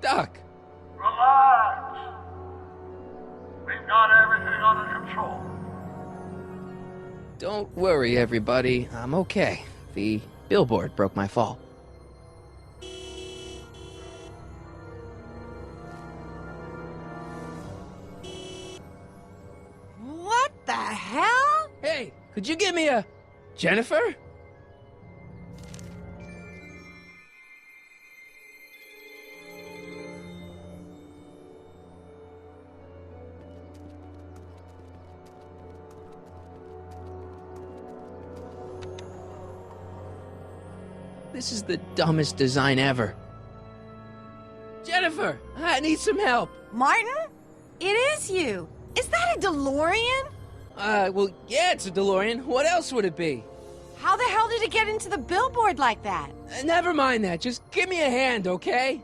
Doc! Relax. We've got everything under control. Don't worry, everybody. I'm okay. The billboard broke my fall. What the hell? Hey, could you give me a... Jennifer? This is the dumbest design ever. Jennifer, I need some help. Martin? It is you. Is that a DeLorean? Well, yeah, it's a DeLorean. What else would it be? How the hell did it get into the billboard like that? Never mind that. Just give me a hand, okay?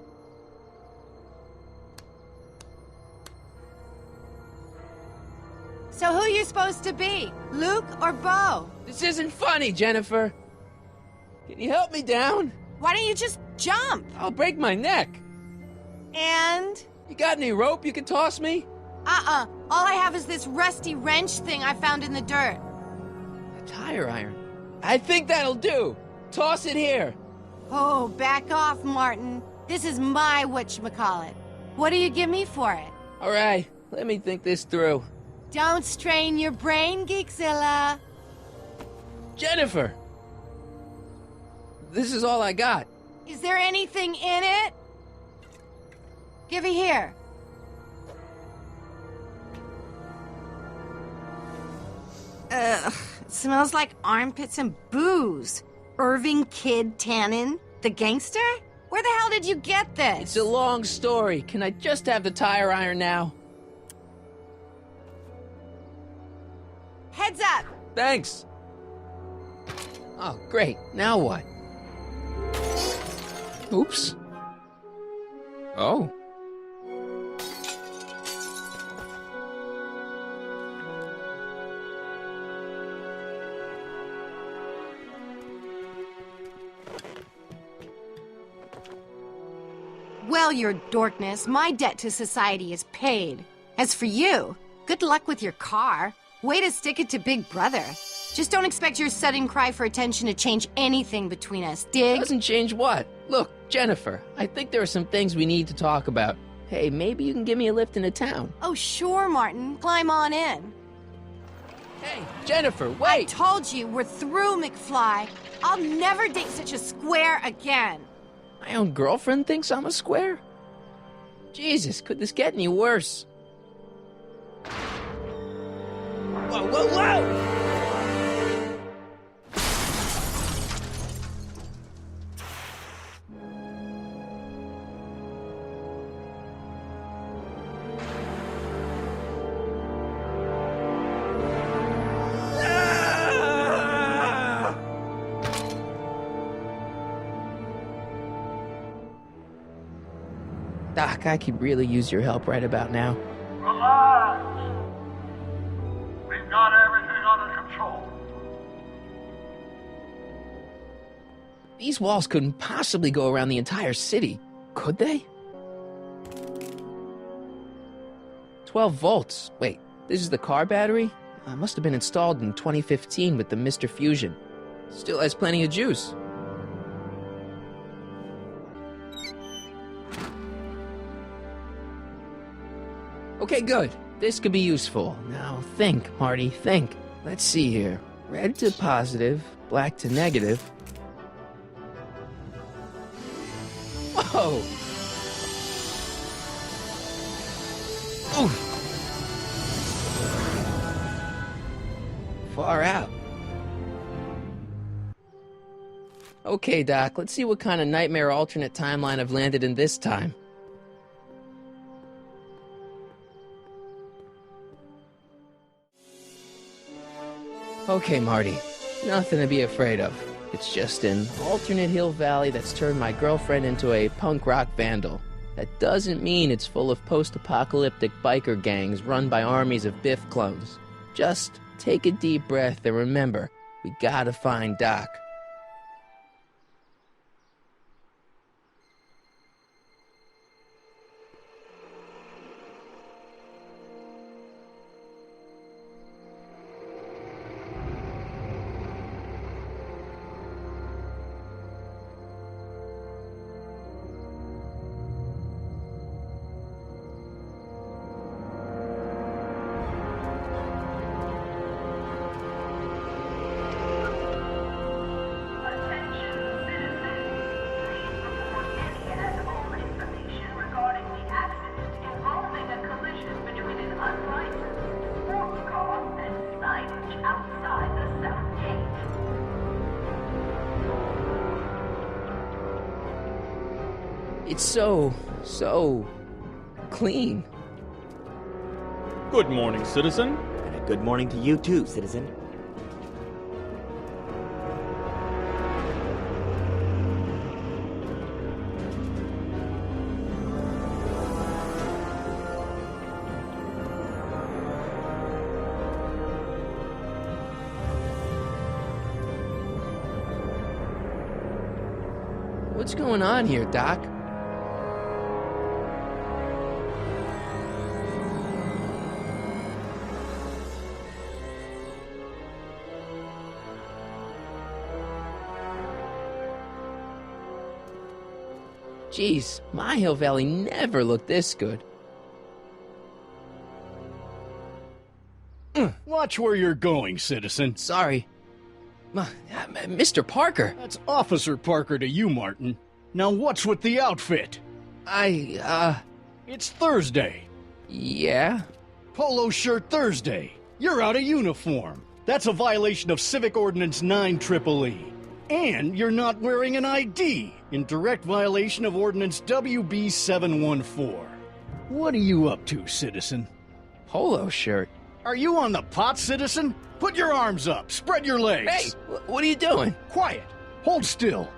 So who are you supposed to be? Luke or Bo? This isn't funny, Jennifer. Can you help me down? Why don't you just jump? I'll break my neck. And? You got any rope you can toss me? All I have is this rusty wrench thing I found in the dirt. A tire iron. I think that'll do. Toss it here. Oh, back off, Martin. This is my whatchamacallit. What do you give me for it? All right, let me think this through. Don't strain your brain, Geekzilla. Jennifer! This is all I got. Is there anything in it? Give it here. Ugh, it smells like armpits and booze. Irving Kid Tannen, the gangster? Where the hell did you get this? It's a long story. Can I just have the tire iron now? Heads up! Thanks. Oh, great. Now what? Oops. Oh. Well, your dorkness, my debt to society is paid. As for you, good luck with your car. Way to stick it to Big Brother. Just don't expect your sudden cry for attention to change anything between us, dig? Doesn't change what? Look, Jennifer, I think there are some things we need to talk about. Hey, maybe you can give me a lift into town. Oh, sure, Martin. Climb on in. Hey, Jennifer, I wait! told you, we're through, McFly. I'll never date such a square again. My own girlfriend thinks I'm a square? Jesus, could this get any worse? Whoa, whoa, whoa! Doc, I could really use your help right about now. Relax. We've got everything under control. These walls couldn't possibly go around the entire city, could they? 12 volts. Wait, this is the car battery? Must have been installed in 2015 with the Mr. Fusion. Still has plenty of juice. Okay, good. This could be useful. Now think, Marty, think. Let's see here. Red to positive, black to negative. Whoa! Oof! Far out. Okay, Doc, let's see what kind of nightmare alternate timeline I've landed in this time. Okay, Marty. Nothing to be afraid of. It's just an alternate hill valley that's turned my girlfriend into a punk rock vandal. That doesn't mean it's full of post-apocalyptic biker gangs run by armies of Biff clones. Just take a deep breath and remember, we gotta find Doc. It's so clean. Good morning, citizen. And a good morning to you too, citizen. What's going on here, Doc? Jeez, my Hill Valley never looked this good. Watch where you're going, citizen. Sorry. Mr. Parker, That's Officer Parker to you, Martin. Now what's with the outfit? It's Thursday. Yeah? Polo shirt Thursday. You're out of uniform. That's a violation of Civic Ordinance 9 EEE. And you're not wearing an ID, in direct violation of Ordinance WB 714. What are you up to, citizen? Polo shirt. Are you on the pot, citizen? Put your arms up. Spread your legs. Hey, what are you doing? Quiet. Hold still.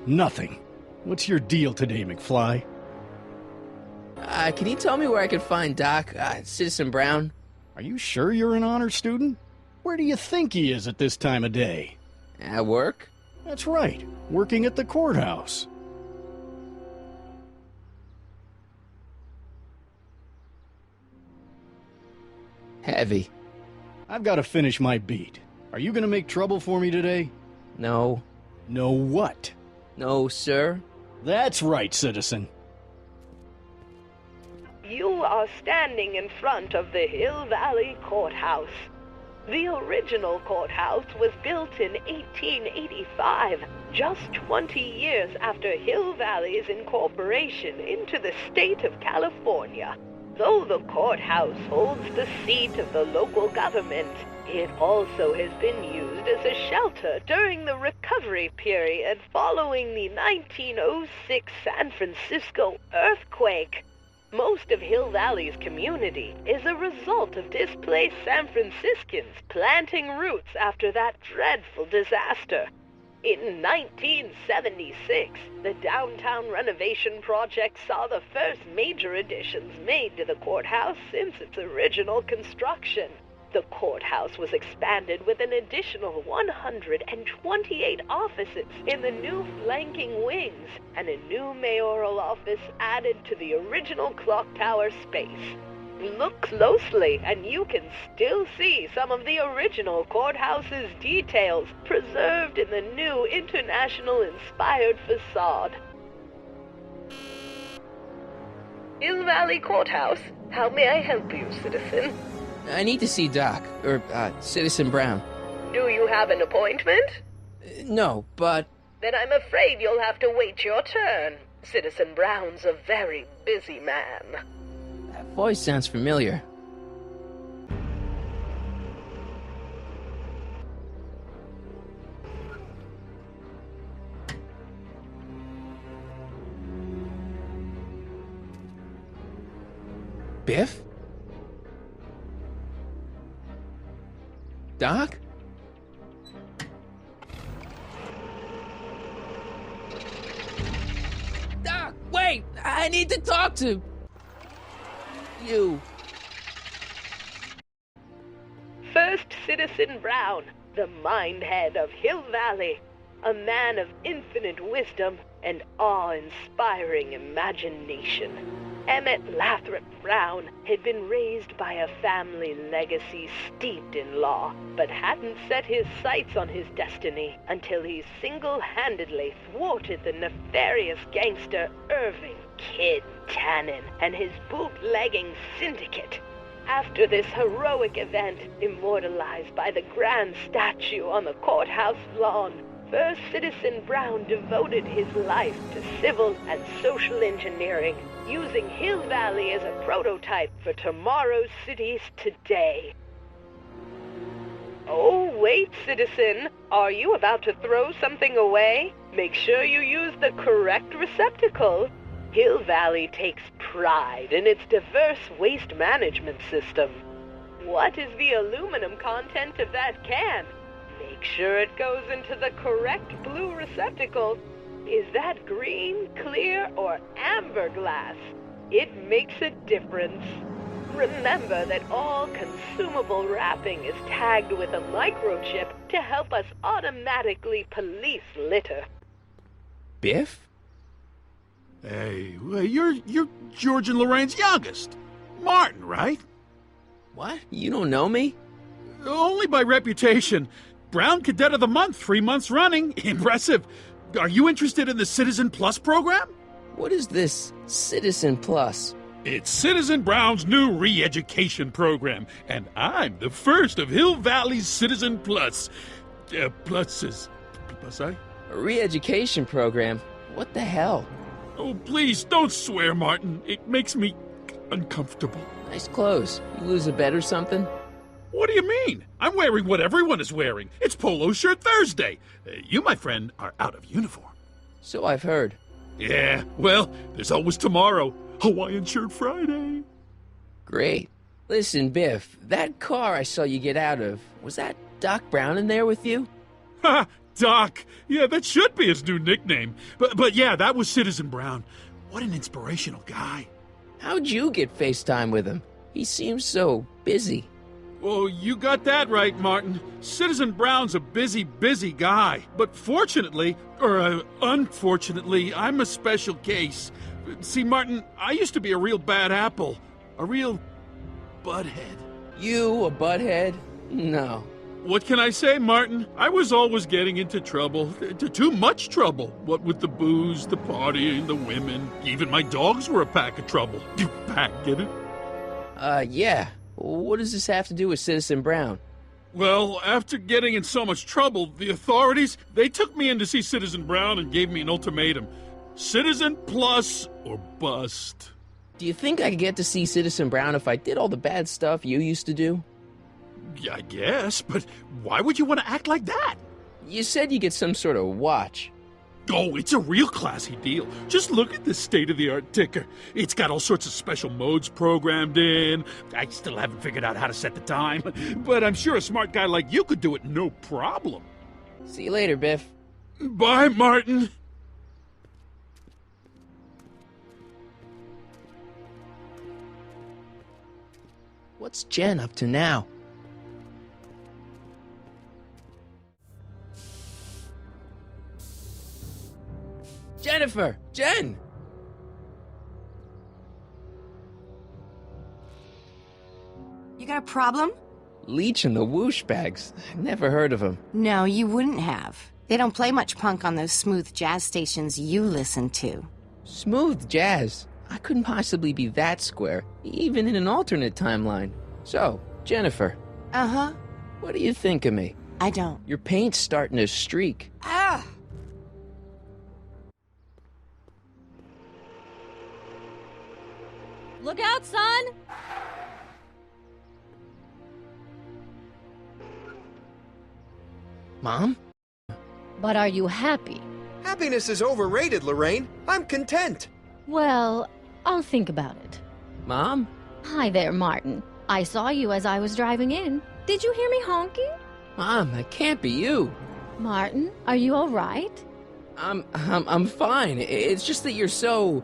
Nothing. What's your deal today, McFly? Can you tell me where I can find Doc, Citizen Brown? Are you sure you're an honor student? Where do you think he is at this time of day? At work? That's right. Working at the courthouse. Heavy. I've got to finish my beat. Are you going to make trouble for me today? No. No what? No, sir. That's right, citizen. You are standing in front of the Hill Valley Courthouse. The original courthouse was built in 1885, just 20 years after Hill Valley's incorporation into the state of California. Though the courthouse holds the seat of the local government, it also has been used as a shelter during the recovery period following the 1906 San Francisco earthquake. Most of Hill Valley's community is a result of displaced San Franciscans planting roots after that dreadful disaster. In 1976, the downtown renovation project saw the first major additions made to the courthouse since its original construction. The courthouse was expanded with an additional 128 offices in the new flanking wings, and a new mayoral office added to the original clock tower space. Look closely, and you can still see some of the original courthouse's details preserved in the new international-inspired facade. Hill Valley Courthouse, how may I help you, citizen? I need to see Doc, or, Citizen Brown. Do you have an appointment? No, but... Then I'm afraid you'll have to wait your turn. Citizen Brown's a very busy man. That voice sounds familiar. Biff? Doc? Doc, wait! I need to talk to you. First Citizen Brown, the mind head of Hill Valley, a man of infinite wisdom and awe-inspiring imagination. Emmett Lathrop Brown had been raised by a family legacy steeped in law, but hadn't set his sights on his destiny until he single-handedly thwarted the nefarious gangster Irving Kid Tannen and his bootlegging syndicate. After this heroic event, immortalized by the grand statue on the courthouse lawn, First Citizen Brown devoted his life to civil and social engineering, using Hill Valley as a prototype for tomorrow's cities today. Oh, wait, citizen. Are you about to throw something away? Make sure you use the correct receptacle. Hill Valley takes pride in its diverse waste management system. What is the aluminum content of that can? Make sure it goes into the correct blue receptacle. Is that green, clear, or amber glass? It makes a difference. Remember that all consumable wrapping is tagged with a microchip to help us automatically police litter. Biff? Hey, well, you're George and Lorraine's youngest. Martin, right? What? You don't know me? Only by reputation. Brown Cadet of the Month, 3 months running. Impressive. Are you interested in the Citizen Plus program? What is this Citizen Plus? It's Citizen Brown's new re-education program, and I'm the first of Hill Valley's Citizen Plus. Pluses. Plus, I? A re-education program? What the hell? Oh, please, don't swear, Martin. It makes me uncomfortable. Nice clothes. You lose a bet or something? What do you mean? I'm wearing what everyone is wearing. It's Polo Shirt Thursday. You, my friend, are out of uniform. So I've heard. Yeah, well, there's always tomorrow. Hawaiian Shirt Friday. Great. Listen, Biff, that car I saw you get out of, was that Doc Brown in there with you? Ha! Doc! Yeah, that should be his new nickname. But yeah, that was Citizen Brown. What an inspirational guy. How'd you get FaceTime with him? He seems so busy. Oh, you got that right, Martin. Citizen Brown's a busy, busy guy. But fortunately, or unfortunately, I'm a special case. See, Martin, I used to be a real bad apple. A real butthead. You a butthead? No. What can I say, Martin? I was always getting into trouble. Too much trouble. What with the booze, the partying, the women. Even my dogs were a pack of trouble. You pack, get it? Yeah. What does this have to do with Citizen Brown? Well, after getting in so much trouble, the authorities, they took me in to see Citizen Brown and gave me an ultimatum. Citizen Plus or bust. Do you think I could get to see Citizen Brown if I did all the bad stuff you used to do? Yeah, I guess, but why would you want to act like that? You said you get some sort of watch. Oh, it's a real classy deal. Just look at this state-of-the-art ticker. It's got all sorts of special modes programmed in. I still haven't figured out how to set the time, but I'm sure a smart guy like you could do it no problem. See you later, Biff. Bye, Martin. What's Jen up to now? Jennifer! Jen! You got a problem? Leech and the Whoosh Bags. I've never heard of them. No, you wouldn't have. They don't play much punk on those smooth jazz stations you listen to. Smooth jazz. I couldn't possibly be that square, even in an alternate timeline. So, Jennifer. Uh-huh. What do you think of me? I don't. Your paint's starting to streak. Ah! Look out, son! Mom? But are you happy? Happiness is overrated, Lorraine. I'm content. Well, I'll think about it. Mom? Hi there, Martin. I saw you as I was driving in. Did you hear me honking? Mom, that can't be you. Martin, are you all right? I'm fine. It's just that you're so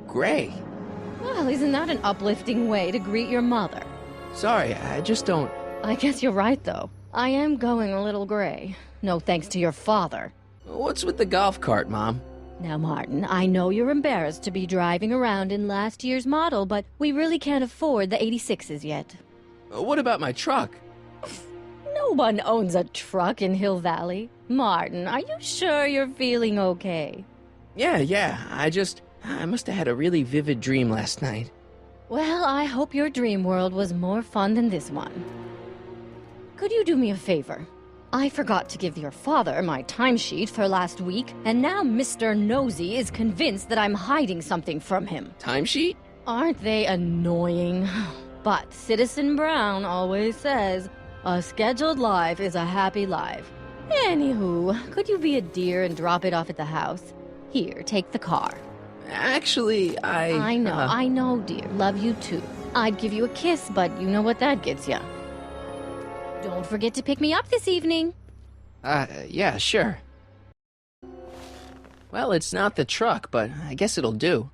gray. Well, isn't that an uplifting way to greet your mother? Sorry, I just don't... I guess you're right, though. I am going a little gray. No thanks to your father. What's with the golf cart, Mom? Now, Martin, I know you're embarrassed to be driving around in last year's model, but we really can't afford the 86s yet. What about my truck? No one owns a truck in Hill Valley. Martin, are you sure you're feeling okay? Yeah, I must have had a really vivid dream last night. Well, I hope your dream world was more fun than this one. Could you do me a favor? I forgot to give your father my timesheet for last week, and now Mr. Nosy is convinced that I'm hiding something from him. Timesheet? Aren't they annoying? But Citizen Brown always says, A scheduled life is a happy life. Anywho, could you be a dear and drop it off at the house? Here, take the car. Actually, I know, dear. Love you too. I'd give you a kiss, but you know what that gets ya. Don't forget to pick me up this evening. Yeah, sure. Well, it's not the truck, but I guess it'll do.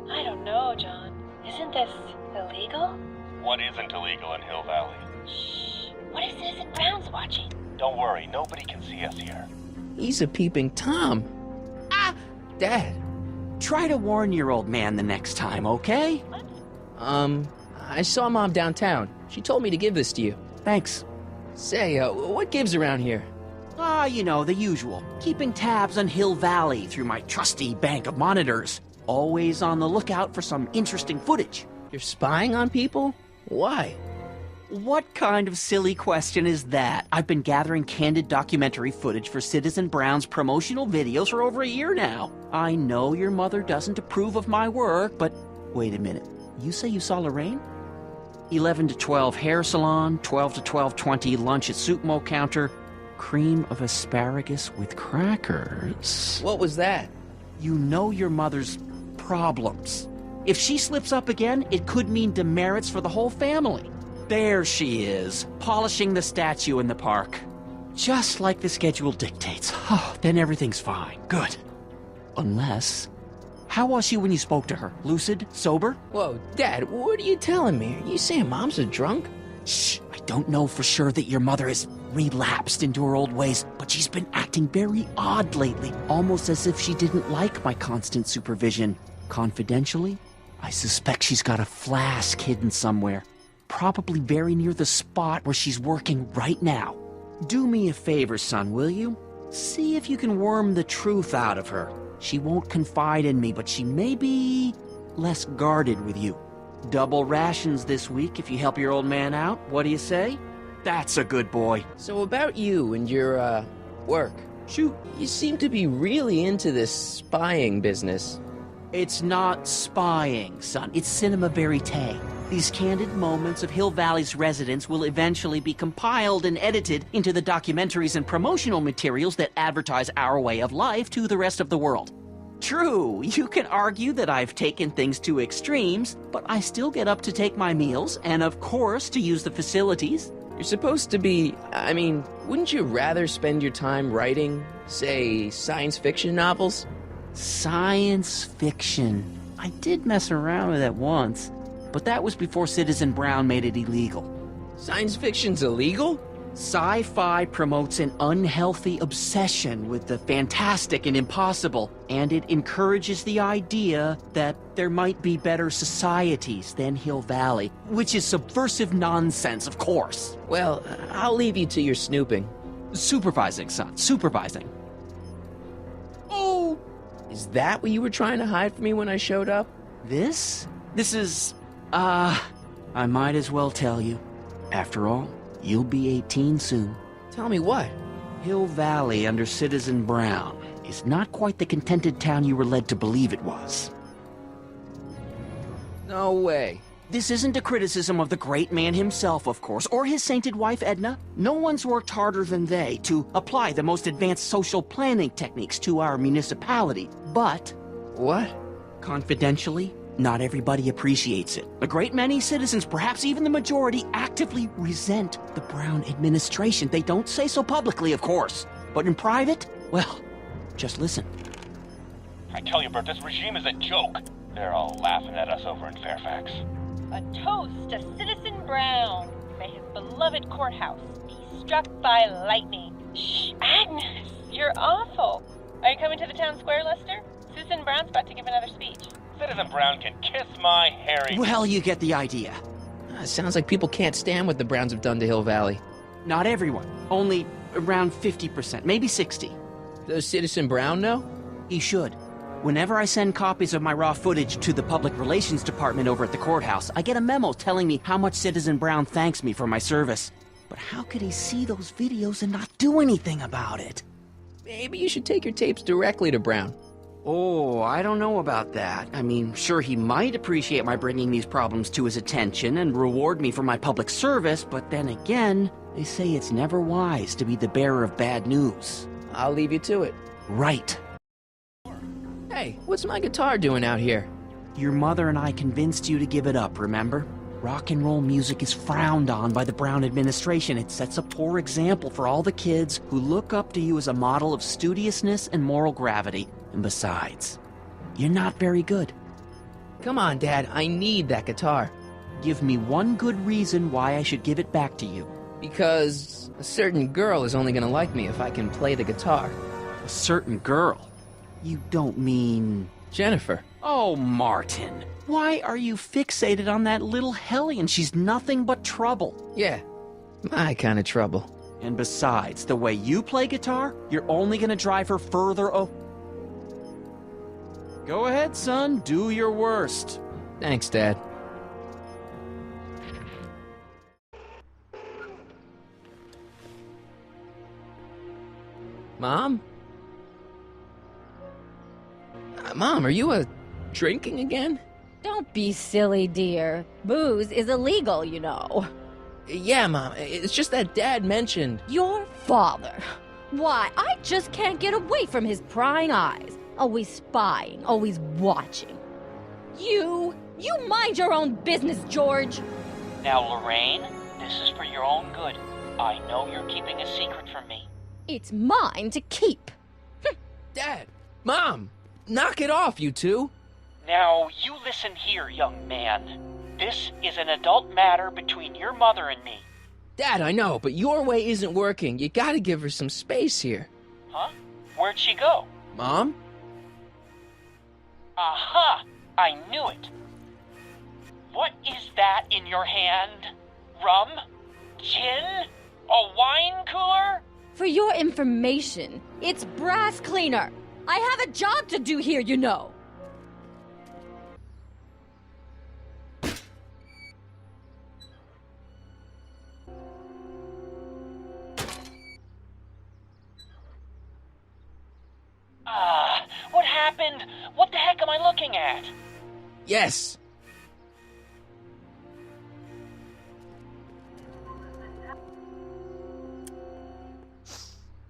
I don't know, John. Isn't this illegal? What isn't illegal in Hill Valley? Shh. What is Citizen Brown's watching? Don't worry, nobody can see us here. He's a peeping Tom. Ah! Dad. Try to warn your old man the next time, okay? What? I saw Mom downtown. She told me to give this to you. Thanks. Say, what gives around here? You know, the usual. Keeping tabs on Hill Valley through my trusty bank of monitors. Always on the lookout for some interesting footage. You're spying on people? Why? What kind of silly question is that? I've been gathering candid documentary footage for Citizen Brown's promotional videos for over a year now. I know your mother doesn't approve of my work, but wait a minute. You say you saw Lorraine? 11 to 12 hair salon, 12 to 12:20 lunch at soup mo counter, cream of asparagus with crackers. What was that? You know your mother's problems. If she slips up again, it could mean demerits for the whole family. There she is, polishing the statue in the park. Just like the schedule dictates. Oh, then everything's fine. Good. Unless... How was she when you spoke to her? Lucid? Sober? Whoa, Dad, what are you telling me? Are you saying Mom's a drunk? Shh, I don't know for sure that your mother has relapsed into her old ways, but she's been acting very odd lately, almost as if she didn't like my constant supervision. Confidentially, I suspect she's got a flask hidden somewhere. Probably very near the spot where she's working right now. Do me a favor, son, will you? See if you can worm the truth out of her. She won't confide in me, but she may be less guarded with you. Double rations this week if you help your old man out. What do you say? That's a good boy. So about you and your, work. Shoot. You seem to be really into this spying business. It's not spying, son. It's cinema verite. These candid moments of Hill Valley's residents will eventually be compiled and edited into the documentaries and promotional materials that advertise our way of life to the rest of the world. True, you can argue that I've taken things to extremes, but I still get up to take my meals and, of course, to use the facilities. You're supposed to be... I mean, wouldn't you rather spend your time writing, say, science fiction novels? Science fiction. I did mess around with it once. But that was before Citizen Brown made it illegal. Science fiction's illegal? Sci-fi promotes an unhealthy obsession with the fantastic and impossible, and it encourages the idea that there might be better societies than Hill Valley, which is subversive nonsense, of course. Well, I'll leave you to your snooping. Supervising, son, supervising. Oh! Is that what you were trying to hide from me when I showed up? This? This is... I might as well tell you. After all, you'll be 18 soon. Tell me what? Hill Valley under Citizen Brown is not quite the contented town you were led to believe it was. No way. This isn't a criticism of the great man himself, of course, or his sainted wife, Edna. No one's worked harder than they to apply the most advanced social planning techniques to our municipality. But... What? Confidentially, not everybody appreciates it. A great many citizens, perhaps even the majority, actively resent the Brown administration. They don't say so publicly, of course. But in private, well, just listen. I tell you, Bert, this regime is a joke. They're all laughing at us over in Fairfax. A toast to Citizen Brown. May his beloved courthouse be struck by lightning. Shh, Agnes, you're awful. Are you coming to the town square, Lester? Citizen Brown's about to give another speech. Citizen Brown can kiss my hairy... Well, you get the idea. Sounds like people can't stand what the Browns have done to Hill Valley. Not everyone. Only around 50%, maybe 60. Does Citizen Brown know? He should. Whenever I send copies of my raw footage to the public relations department over at the courthouse, I get a memo telling me how much Citizen Brown thanks me for my service. But how could he see those videos and not do anything about it? Maybe you should take your tapes directly to Brown. Oh, I don't know about that. I mean, sure, he might appreciate my bringing these problems to his attention and reward me for my public service, but then again, they say it's never wise to be the bearer of bad news. I'll leave you to it. Right. Hey, what's my guitar doing out here? Your mother and I convinced you to give it up, remember? Rock and roll music is frowned on by the Brown administration. It sets a poor example for all the kids who look up to you as a model of studiousness and moral gravity. And besides, you're not very good. Come on, Dad, I need that guitar. Give me one good reason why I should give it back to you. Because a certain girl is only gonna like me if I can play the guitar. A certain girl? You don't mean... Jennifer. Oh, Martin. Why are you fixated on that little hellion? She's nothing but trouble. Yeah, my kind of trouble. And besides, the way you play guitar, you're only gonna drive her further Go ahead, son. Do your worst. Thanks, Dad. Mom? Mom, are you drinking again? Don't be silly, dear. Booze is illegal, you know. Yeah, Mom. It's just that Dad mentioned... Your father. Why, I just can't get away from his prying eyes. Always spying, always watching. You mind your own business, George. Now, Lorraine, this is for your own good. I know you're keeping a secret from me. It's mine to keep. Dad! Mom! Knock it off, you two! Now, you listen here, young man. This is an adult matter between your mother and me. Dad, I know, but your way isn't working. You gotta give her some space here. Huh? Where'd she go? Mom? Aha! I knew it. What is that in your hand? Rum? Gin? A wine cooler? For your information, it's brass cleaner. I have a job to do here, you know. What happened? What the heck am I looking at? Yes.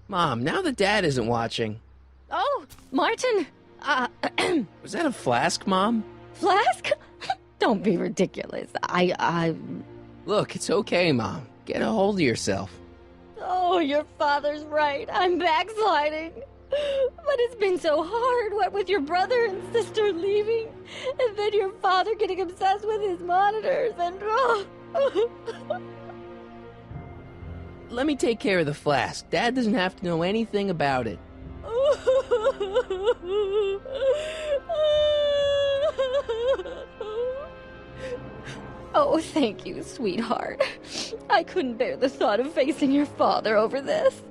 Mom, now that Dad isn't watching... Oh, Martin, Was that a flask, Mom? Flask? Don't be ridiculous. Look, it's okay, Mom. Get a hold of yourself. Oh, your father's right. I'm backsliding. But it's been so hard, what with your brother and sister leaving, and then your father getting obsessed with his monitors, and... Let me take care of the flask. Dad doesn't have to know anything about it. Oh, thank you, sweetheart. I couldn't bear the thought of facing your father over this.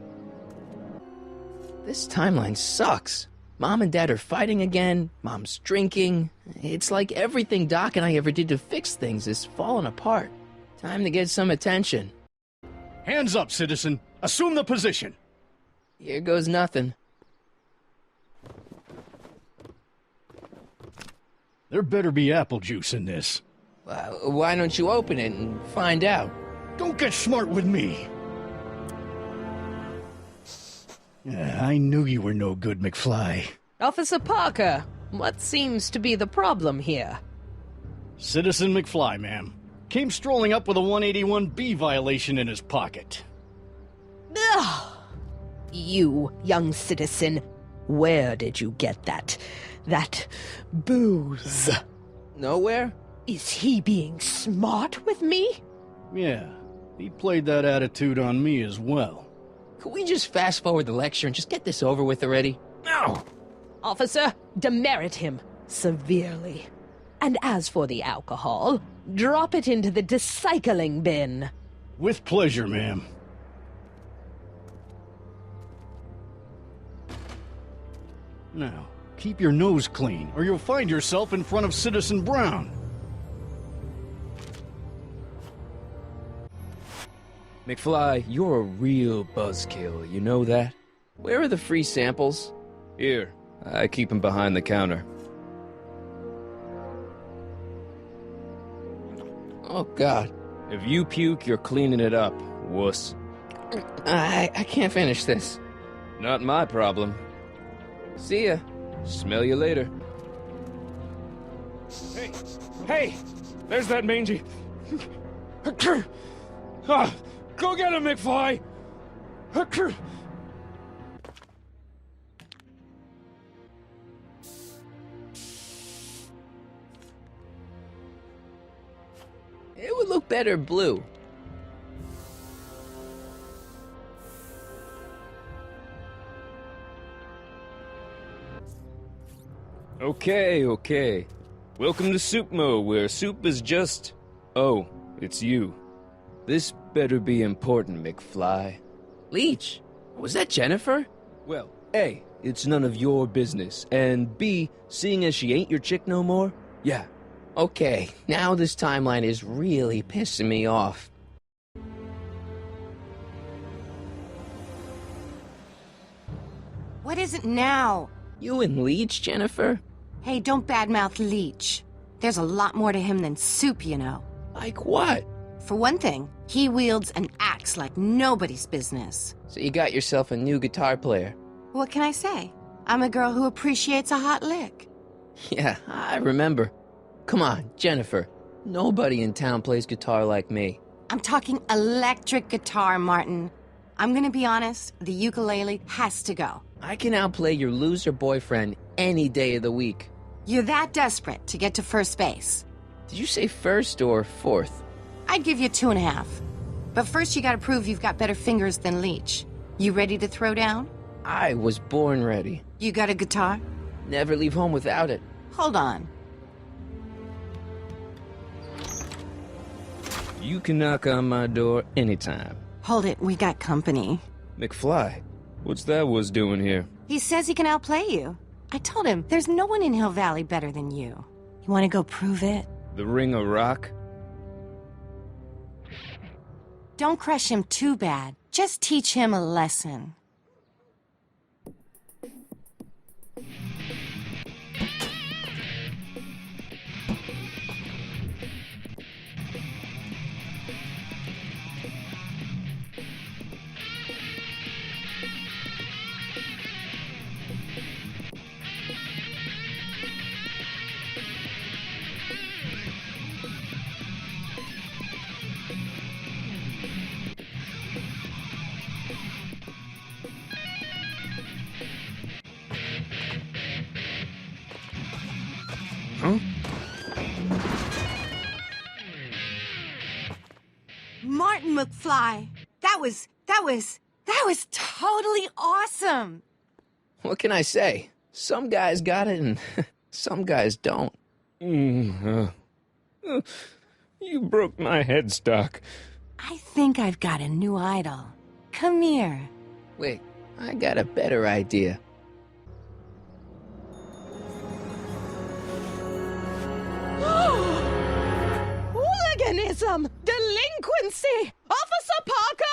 This timeline sucks. Mom and Dad are fighting again. Mom's drinking. It's like everything Doc and I ever did to fix things is falling apart. Time to get some attention. Hands up, citizen. Assume the position. Here goes nothing. There better be apple juice in this. Why don't you open it and find out? Don't get smart with me. I knew you were no good, McFly. Officer Parker, what seems to be the problem here? Citizen McFly, ma'am. Came strolling up with a 181B violation in his pocket. Ugh. You, young citizen, where did you get that booze? Nowhere? Is he being smart with me? Yeah, he played that attitude on me as well. Could we just fast forward the lecture and just get this over with already? No! Officer, demerit him severely. And as for the alcohol, drop it into the recycling bin. With pleasure, ma'am. Now, Keep your nose clean, or you'll find yourself in front of Citizen Brown. McFly, you're a real buzzkill, you know that? Where are the free samples? Here, I keep them behind the counter. Oh, God. If you puke, you're cleaning it up, wuss. I can't finish this. Not my problem. See ya. Smell you later. Hey! Hey! There's that mangy... Ah, go get him, McFly! It would look better blue. Okay. Welcome to Soup Mo, where soup is just... Oh, it's you. This better be important, McFly. Leech, was that Jennifer? Well, A, it's none of your business, and B, seeing as she ain't your chick no more, yeah. Okay, now this timeline is really pissing me off. What is it now? You and Leech, Jennifer? Hey, don't badmouth Leech. There's a lot more to him than soup, you know. Like what? For one thing, he wields an axe like nobody's business. So you got yourself a new guitar player. What can I say? I'm a girl who appreciates a hot lick. Yeah, I remember. Come on, Jennifer. Nobody in town plays guitar like me. I'm talking electric guitar, Martin. I'm gonna be honest, the ukulele has to go. I can outplay your loser boyfriend any day of the week. You're that desperate to get to first base. Did you say first or fourth? I'd give you 2.5. But first you gotta prove you've got better fingers than Leech. You ready to throw down? I was born ready. You got a guitar? Never leave home without it. Hold on. You can knock on my door anytime. Hold it, we got company. McFly, what's that was doing here? He says he can outplay you. I told him, there's no one in Hill Valley better than you. You wanna go prove it? The Ring of Rock? Don't crush him too bad. Just teach him a lesson. Huh? Martin McFly! That was totally awesome! What can I say? Some guys got it and some guys don't. You broke my headstock. I think I've got a new idol. Come here. Wait, I got a better idea. Hooliganism! Delinquency! Officer Parker!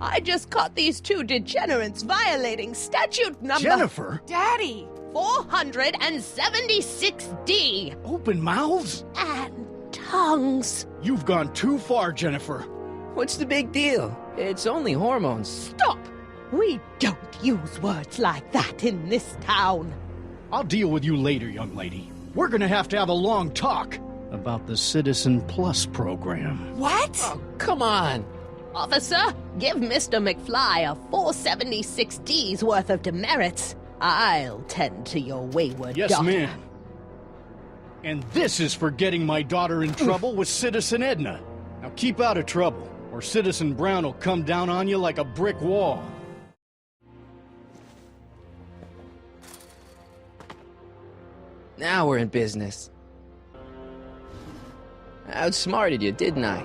I just caught these two degenerates violating statute number... Jennifer? Daddy! 476D! Open mouths? And tongues. You've gone too far, Jennifer. What's the big deal? It's only hormones. Stop! We don't use words like that in this town. I'll deal with you later, young lady. We're gonna have to have a long talk about the Citizen Plus program. What? Oh, come on. Officer, give Mr. McFly a 476D's worth of demerits. I'll tend to your wayward Yes, daughter. ma'am. And this is for getting my daughter in trouble with Citizen Edna. Now keep out of trouble, or Citizen Brown will come down on you like a brick wall. Now we're in business. I outsmarted you, didn't I?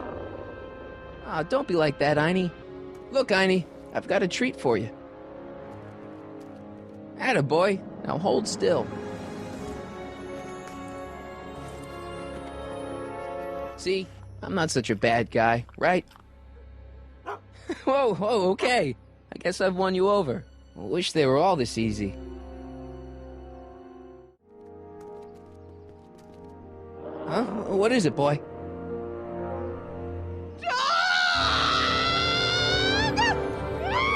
Ah, don't be like that, Einie. Look, Einie, I've got a treat for you. Attaboy. Now hold still. See? I'm not such a bad guy, right? Whoa, okay. I guess I've won you over. I wish they were all this easy. Huh? What is it, boy?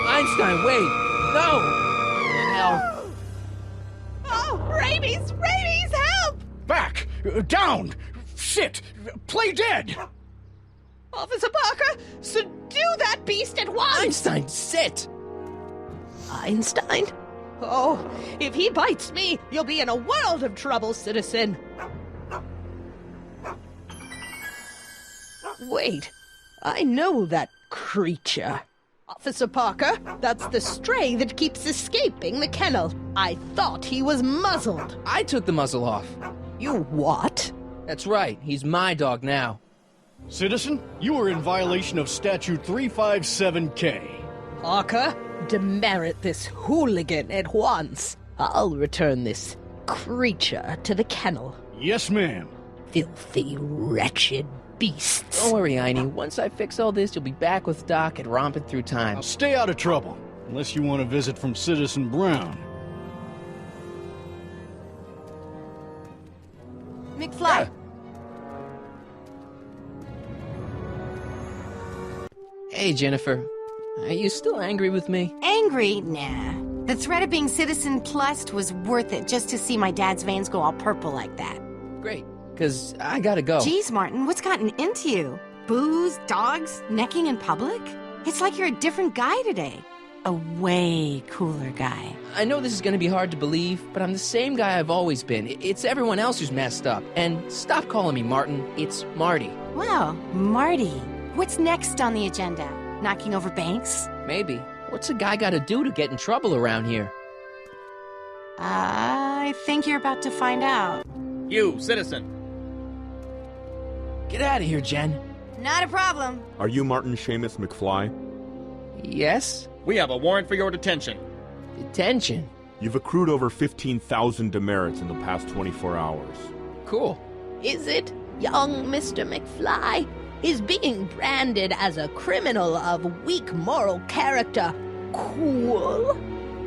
Einstein, wait! No! Hell. Oh, rabies! Rabies, help! Back! Down! Shit! Play dead! Officer Parker, subdue that beast at once! Einstein, sit! Einstein? Oh, if he bites me, you'll be in a world of trouble, citizen. Wait, I know that creature. Officer Parker, that's the stray that keeps escaping the kennel. I thought he was muzzled. I took the muzzle off. You what? That's right, he's my dog now. Citizen, you are in violation of Statute 357K. Parker, demerit this hooligan at once. I'll return this creature to the kennel. Yes, ma'am. Filthy, wretched beasts. Don't worry, Einie. Once I fix all this, you'll be back with Doc and romping through time. Now stay out of trouble, unless you want a visit from Citizen Brown. McFly. Hey, Jennifer. Are you still angry with me? Angry? Nah. The threat of being Citizen Plus was worth it just to see my dad's veins go all purple like that. Great, because I gotta go. Geez, Martin, what's gotten into you? Booze, dogs, necking in public? It's like you're a different guy today. A way cooler guy. I know this is gonna be hard to believe, but I'm the same guy I've always been. It's everyone else who's messed up. And stop calling me Martin. It's Marty. Wow, Marty. What's next on the agenda? Knocking over banks? Maybe. What's a guy gotta do to get in trouble around here? I think you're about to find out. You, citizen. Get out of here, Jen. Not a problem. Are you Martin Seamus McFly? Yes? We have a warrant for your detention. Detention? You've accrued over 15,000 demerits in the past 24 hours. Cool. Is it, young Mr. McFly? Is being branded as a criminal of weak moral character cool?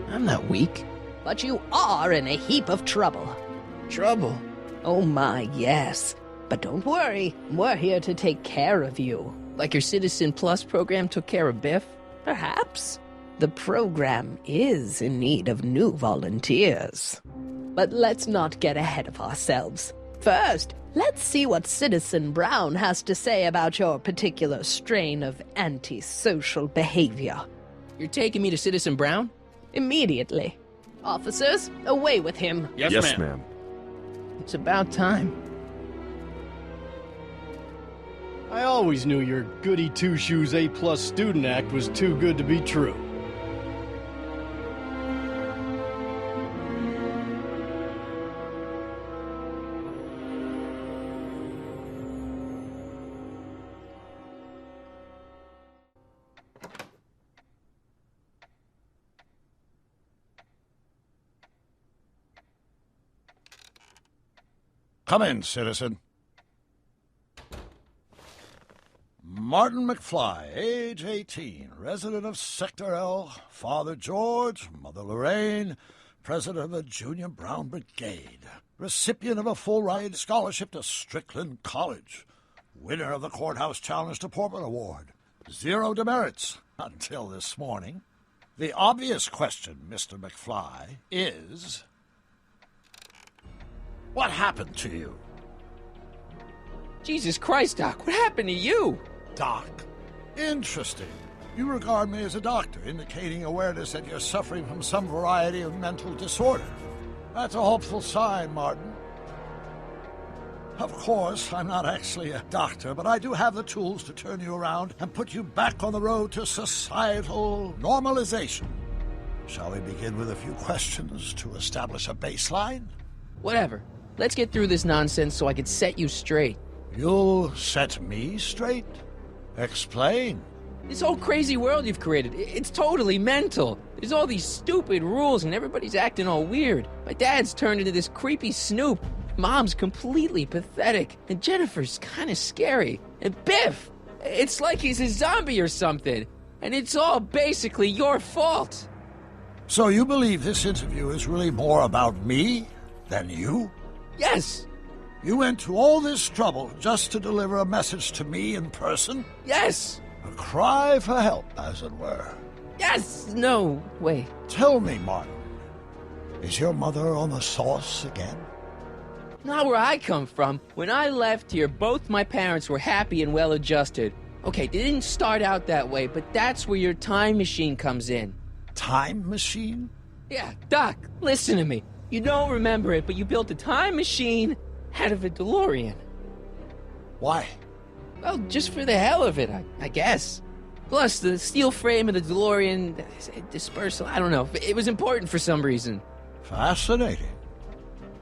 I'm not weak. But you are in a heap of trouble. Trouble? Oh my, yes. But don't worry, we're here to take care of you. Like your Citizen Plus program took care of Biff? Perhaps. The program is in need of new volunteers. But let's not get ahead of ourselves. First, let's see what Citizen Brown has to say about your particular strain of antisocial behavior. You're taking me to Citizen Brown? Immediately. Officers, away with him. Yes, ma'am. It's about time. I always knew your goody two-shoes A-plus student act was too good to be true. Come in, citizen. Martin McFly, age 18, resident of Sector L, Father George, Mother Lorraine, president of the Junior Brown Brigade, recipient of a full-ride scholarship to Strickland College, winner of the Courthouse Challenge to Portman Award, 0 demerits until this morning. The obvious question, Mr. McFly, is... what happened to you? Jesus Christ, Doc, what happened to you? Doc. Interesting. You regard me as a doctor, indicating awareness that you're suffering from some variety of mental disorder. That's a hopeful sign, Martin. Of course, I'm not actually a doctor, but I do have the tools to turn you around and put you back on the road to societal normalization. Shall we begin with a few questions to establish a baseline? Whatever. Let's get through this nonsense so I can set you straight. You'll set me straight? Explain. This whole crazy world you've created, it's totally mental. There's all these stupid rules and everybody's acting all weird. My dad's turned into this creepy snoop. Mom's completely pathetic. And Jennifer's kind of scary. And Biff, it's like he's a zombie or something. And it's all basically your fault. So you believe this interview is really more about me than you? Yes. You went to all this trouble just to deliver a message to me in person? Yes. A cry for help, as it were. Yes! No, wait. Tell me, Martin, is your mother on the sauce again? Not where I come from. When I left here, both my parents were happy and well-adjusted. Okay, it didn't start out that way, but that's where your time machine comes in. Time machine? Yeah, Doc, listen to me. You don't remember it, but you built a time machine out of a DeLorean. Why? Well, just for the hell of it, I guess. Plus, the steel frame of the DeLorean dispersal, I don't know. It was important for some reason. Fascinating.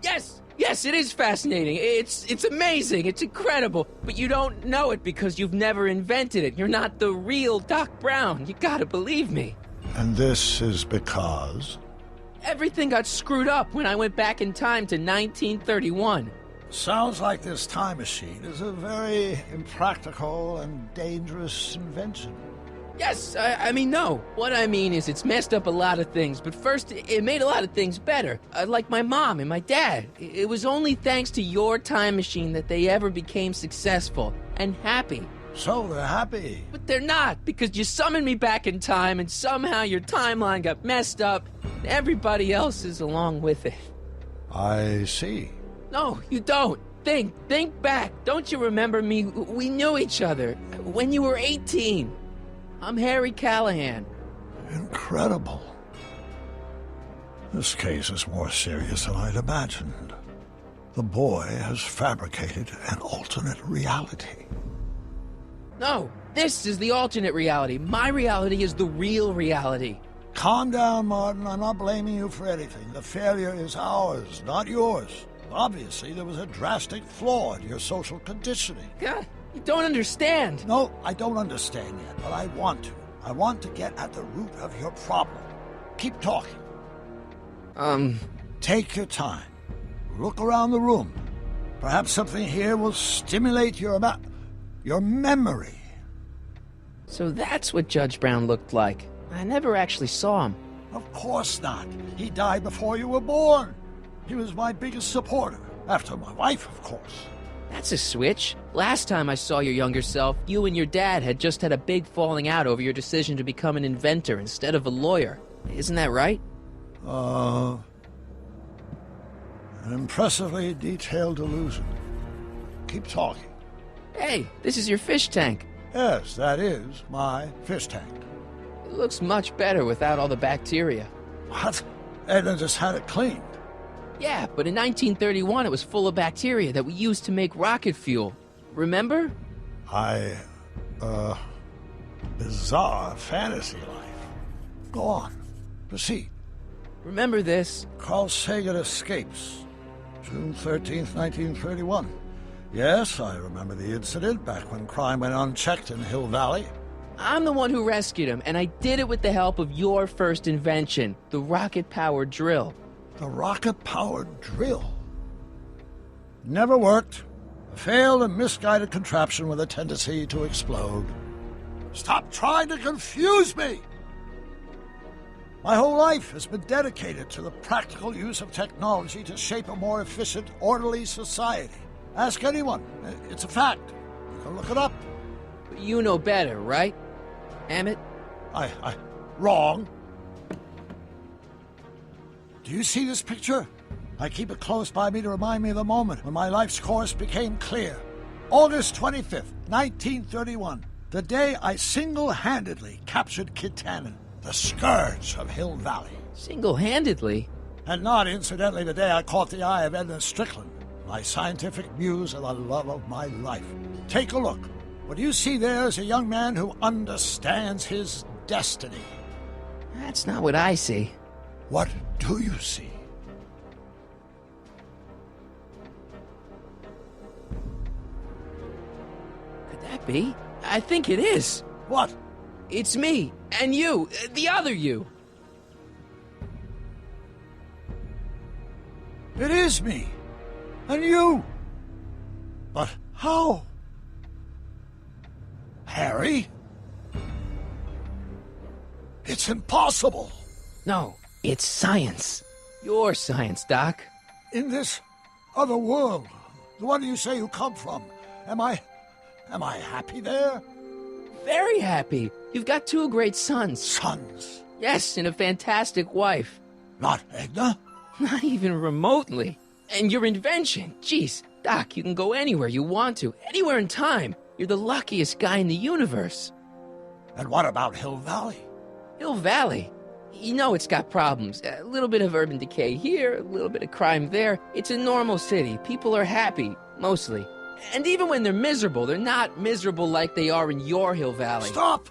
Yes! Yes, it is fascinating. It's amazing. It's incredible. But you don't know it because you've never invented it. You're not the real Doc Brown. You gotta believe me. And this is because? Everything got screwed up when I went back in time to 1931. Sounds like this time machine is a very impractical and dangerous invention. Yes, I mean, no. What I mean is it's messed up a lot of things, but first, it made a lot of things better. Like my mom and my dad. It was only thanks to your time machine that they ever became successful and happy. So they're happy. But they're not, because you summoned me back in time, and somehow your timeline got messed up, and everybody else is along with it. I see. No, you don't. Think back. Don't you remember me? We knew each other when you were 18. I'm Harry Callahan. Incredible. This case is more serious than I'd imagined. The boy has fabricated an alternate reality. No, this is the alternate reality. My reality is the real reality. Calm down, Martin. I'm not blaming you for anything. The failure is ours, not yours. Obviously, there was a drastic flaw in your social conditioning. God, you don't understand. No, I don't understand yet, but I want to. I want to get at the root of your problem. Keep talking. Take your time. Look around the room. Perhaps something here will stimulate your memory. So that's what Judge Brown looked like. I never actually saw him. Of course not. He died before you were born. He was my biggest supporter, after my wife, of course. That's a switch. Last time I saw your younger self, you and your dad had just had a big falling out over your decision to become an inventor instead of a lawyer. Isn't that right? An impressively detailed illusion. Keep talking. Hey, this is your fish tank. Yes, that is my fish tank. It looks much better without all the bacteria. What? Edna just had it cleaned. Yeah, but in 1931 it was full of bacteria that we used to make rocket fuel. Remember? Bizarre fantasy life. Go on. Proceed. Remember this? Carl Sagan escapes. June 13th, 1931. Yes, I remember the incident back when crime went unchecked in Hill Valley. I'm the one who rescued him, and I did it with the help of your first invention, the rocket-powered drill. The rocket-powered drill? Never worked. A failed and misguided contraption with a tendency to explode. Stop trying to confuse me! My whole life has been dedicated to the practical use of technology to shape a more efficient, orderly society. Ask anyone. It's a fact. You can look it up. But you know better, right? Emmett? Wrong. Do you see this picture? I keep it close by me to remind me of the moment when my life's course became clear. August 25th, 1931. The day I single-handedly captured Kit Tannen, the scourge of Hill Valley. Single-handedly? And not, incidentally, the day I caught the eye of Edna Strickland, my scientific muse and the love of my life. Take a look. What you see there is a young man who understands his destiny. That's not what I see. What do you see? Could that be? I think it is. What? It's me, and you, the other you. It is me. And you. But how? Harry? It's impossible. No, it's science. Your science, Doc. In this other world, the one you say you come from, am I happy there? Very happy. You've got 2 great sons. Sons? Yes, and a fantastic wife. Not Edna? Not even remotely. And your invention. Jeez, Doc, you can go anywhere you want to. Anywhere in time. You're the luckiest guy in the universe. And what about Hill Valley? Hill Valley? You know it's got problems. A little bit of urban decay here, a little bit of crime there. It's a normal city. People are happy, mostly. And even when they're miserable, they're not miserable like they are in your Hill Valley. Stop!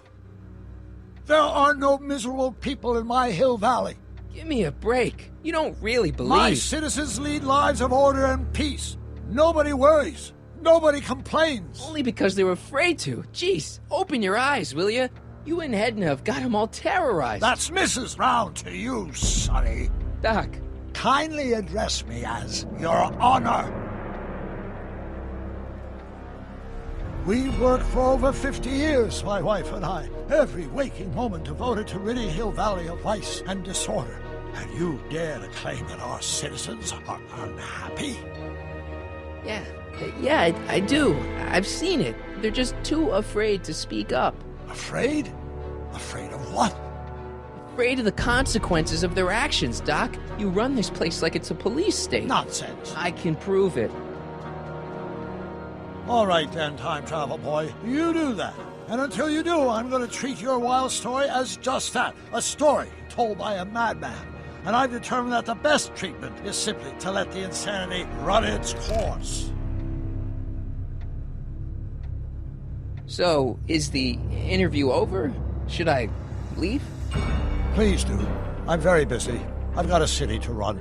There are no miserable people in my Hill Valley. Give me a break. You don't really believe... My citizens lead lives of order and peace. Nobody worries. Nobody complains. Only because they were afraid to. Jeez, open your eyes, will you? You and Edna have got them all terrorized. That's Mrs. Brown to you, Sonny. Doc. Kindly address me as Your Honor. We've worked for over 50 years, my wife and I. Every waking moment devoted to ridding Hill Valley of vice and disorder. And you dare to claim that our citizens are unhappy? Yeah, I do. I've seen it. They're just too afraid to speak up. Afraid? Afraid of what? Afraid of the consequences of their actions, Doc. You run this place like it's a police state. Nonsense. I can prove it. All right then, time travel boy. You do that. And until you do, I'm going to treat your wild story as just that. A story told by a madman. And I've determined that the best treatment is simply to let the insanity run its course. So, is the interview over? Should I leave? Please do. I'm very busy. I've got a city to run.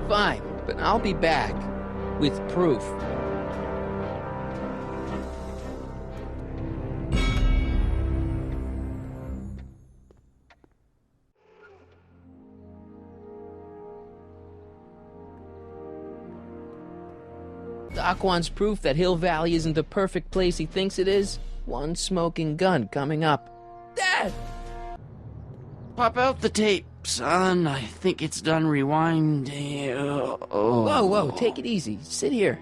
Fine, but I'll be back. With proof. Doc wants proof that Hill Valley isn't the perfect place he thinks it is. One smoking gun coming up. Dad! Pop out the tape, son. I think it's done rewinding. Whoa, take it easy. Sit here.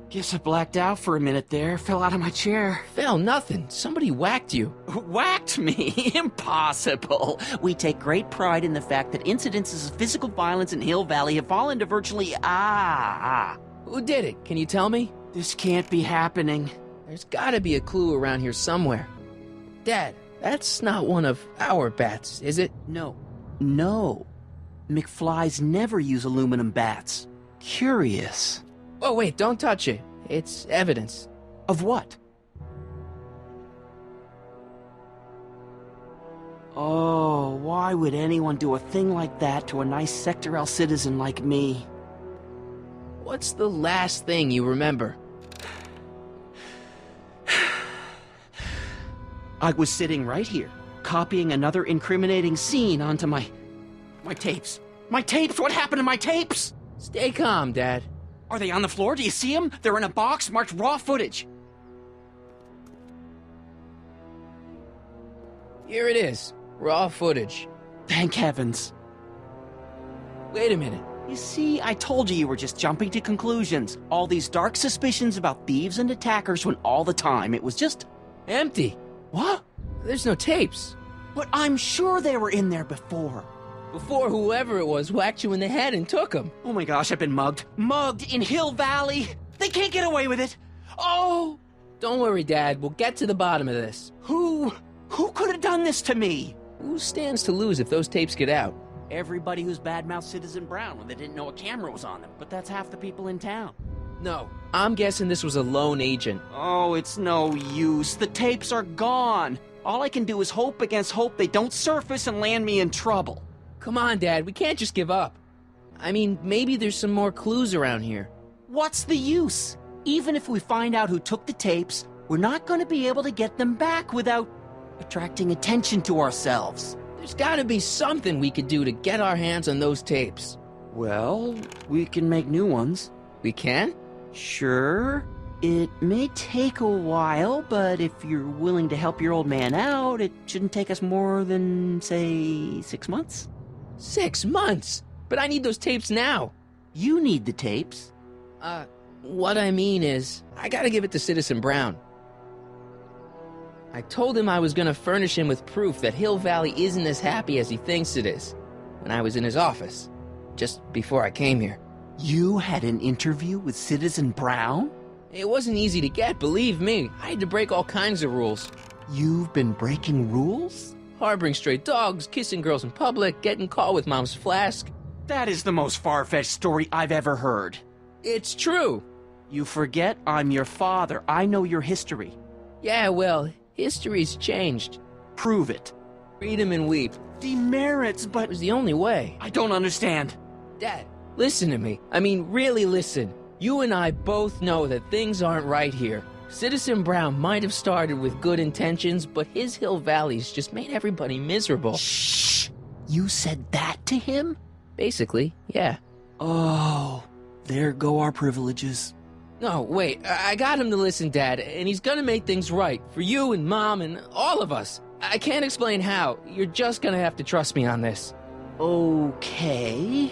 Guess I blacked out for a minute there. Fell out of my chair. Fell nothing. Somebody whacked you. Whacked me? Impossible. We take great pride in the fact that incidences of physical violence in Hill Valley have fallen to virtually... Who did it? Can you tell me? This can't be happening. There's gotta be a clue around here somewhere. Dad, that's not one of our bats, is it? No. McFlys never use aluminum bats. Curious. Oh, wait, don't touch it. It's evidence. Of what? Oh, why would anyone do a thing like that to a nice Sector L citizen like me? What's the last thing you remember? I was sitting right here, copying another incriminating scene onto my tapes. My tapes? What happened to my tapes? Stay calm, Dad. Are they on the floor? Do you see them? They're in a box marked raw footage. Here it is. Raw footage. Thank heavens. Wait a minute. You see, I told you were just jumping to conclusions. All these dark suspicions about thieves and attackers when all the time it was just... empty. What? There's no tapes. But I'm sure they were in there before. Before whoever it was whacked you in the head and took them. Oh my gosh, I've been mugged. Mugged in Hill Valley. They can't get away with it. Oh! Don't worry, Dad. We'll get to the bottom of this. Who could have done this to me? Who stands to lose if those tapes get out? Everybody who's badmouthed Citizen Brown when they didn't know a camera was on them. But that's half the people in town. No, I'm guessing this was a lone agent. Oh, it's no use. The tapes are gone. All I can do is hope against hope they don't surface and land me in trouble. Come on, Dad. We can't just give up. I mean, maybe there's some more clues around here. What's the use? Even if we find out who took the tapes, We're not going to be able to get them back without attracting attention to ourselves. There's gotta be something we could do to get our hands on those tapes. Well, we can make new ones. We can? Sure. It may take a while, but if you're willing to help your old man out, it shouldn't take us more than, say, 6 months. 6 months? But I need those tapes now. You need the tapes. What I mean is, I gotta give it to Citizen Brown. I told him I was gonna furnish him with proof that Hill Valley isn't as happy as he thinks it is, when I was in his office, just before I came here. You had an interview with Citizen Brown? It wasn't easy to get, believe me. I had to break all kinds of rules. You've been breaking rules? Harboring stray dogs, kissing girls in public, getting caught with Mom's flask. That is the most far-fetched story I've ever heard. It's true. You forget I'm your father. I know your history. Yeah, well, history's changed. Prove it. Read 'em and weep. Demerits, but... It was the only way. I don't understand. Dad, listen to me. I mean, really listen. You and I both know that things aren't right here. Citizen Brown might have started with good intentions, but his Hill Valley's just made everybody miserable. Shh! You said that to him? Basically, yeah. Oh, there go our privileges. No, wait, I got him to listen, Dad, and he's gonna make things right for you and Mom and all of us. I can't explain how. You're just gonna have to trust me on this. Okay.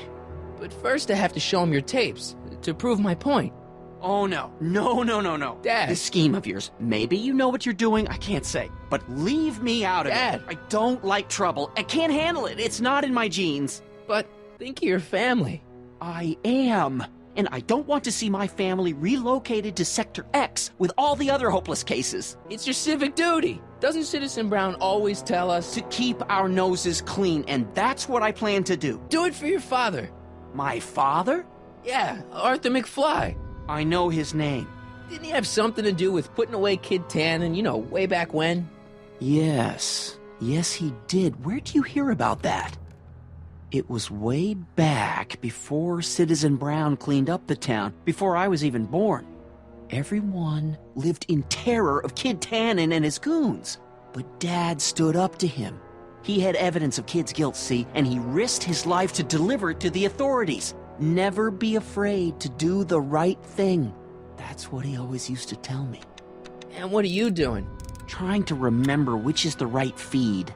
But first I have to show him your tapes, to prove my point. Oh, no. No. Dad. This scheme of yours, maybe you know what you're doing, I can't say. But leave me out of Dad. it. I don't like trouble. I can't handle it. It's not in my genes. But think of your family. I am. And I don't want to see my family relocated to Sector X with all the other hopeless cases. It's your civic duty. Doesn't Citizen Brown always tell us to keep our noses clean, and that's what I plan to do. Do it for your father. My father? Yeah, Arthur McFly. I know his name. Didn't he have something to do with putting away Kid Tannen, way back when? Yes, he did. Where'd you hear about that? It was way back before Citizen Brown cleaned up the town, before I was even born. Everyone lived in terror of Kid Tannen and his goons. But Dad stood up to him. He had evidence of Kid's guilt, see, and he risked his life to deliver it to the authorities. Never be afraid to do the right thing. That's what he always used to tell me. And what are you doing? Trying to remember which is the right feed.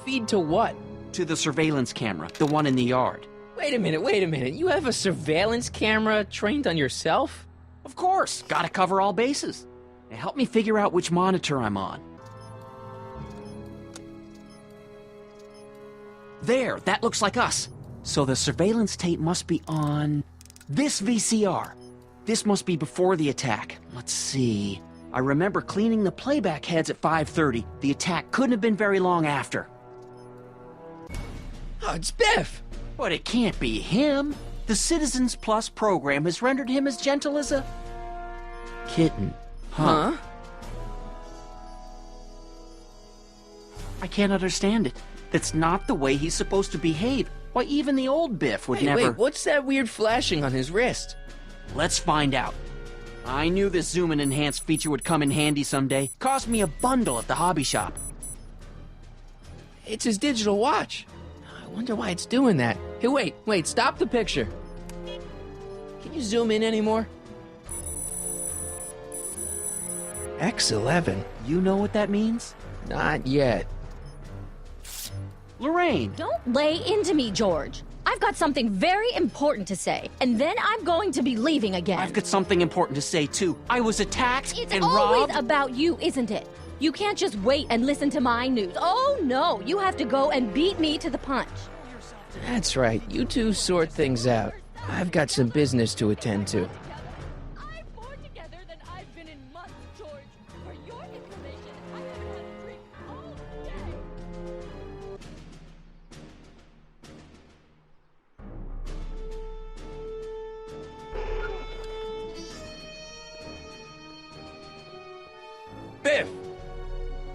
Feed to what? To the surveillance camera, the one in the yard. Wait a minute. You have a surveillance camera trained on yourself? Of course. Gotta cover all bases. Now help me figure out which monitor I'm on. There, that looks like us. So the surveillance tape must be on this VCR. This must be before the attack. Let's see. I remember cleaning the playback heads at 5:30. The attack couldn't have been very long after. Oh, it's Biff! But it can't be him. The Citizens Plus program has rendered him as gentle as a kitten. Huh? I can't understand it. That's not the way he's supposed to behave. Why, even the old Biff would never... Wait, what's that weird flashing on his wrist? Let's find out. I knew this zoom and enhance feature would come in handy someday. Cost me a bundle at the hobby shop. It's his digital watch. I wonder why it's doing that. Hey, wait, stop the picture. Can you zoom in anymore? X11. You know what that means? Not yet. Lorraine! Don't lay into me, George. I've got something very important to say, and then I'm going to be leaving again. I've got something important to say, too. I was attacked it's and always robbed. about you, isn't it? You can't just wait and listen to my news. Oh, no. You have to go and beat me to the punch. That's right. You two sort things out. I've got some business to attend to. I'm more together than I've been in months, George. For your information, I haven't had a drink all day. Biff!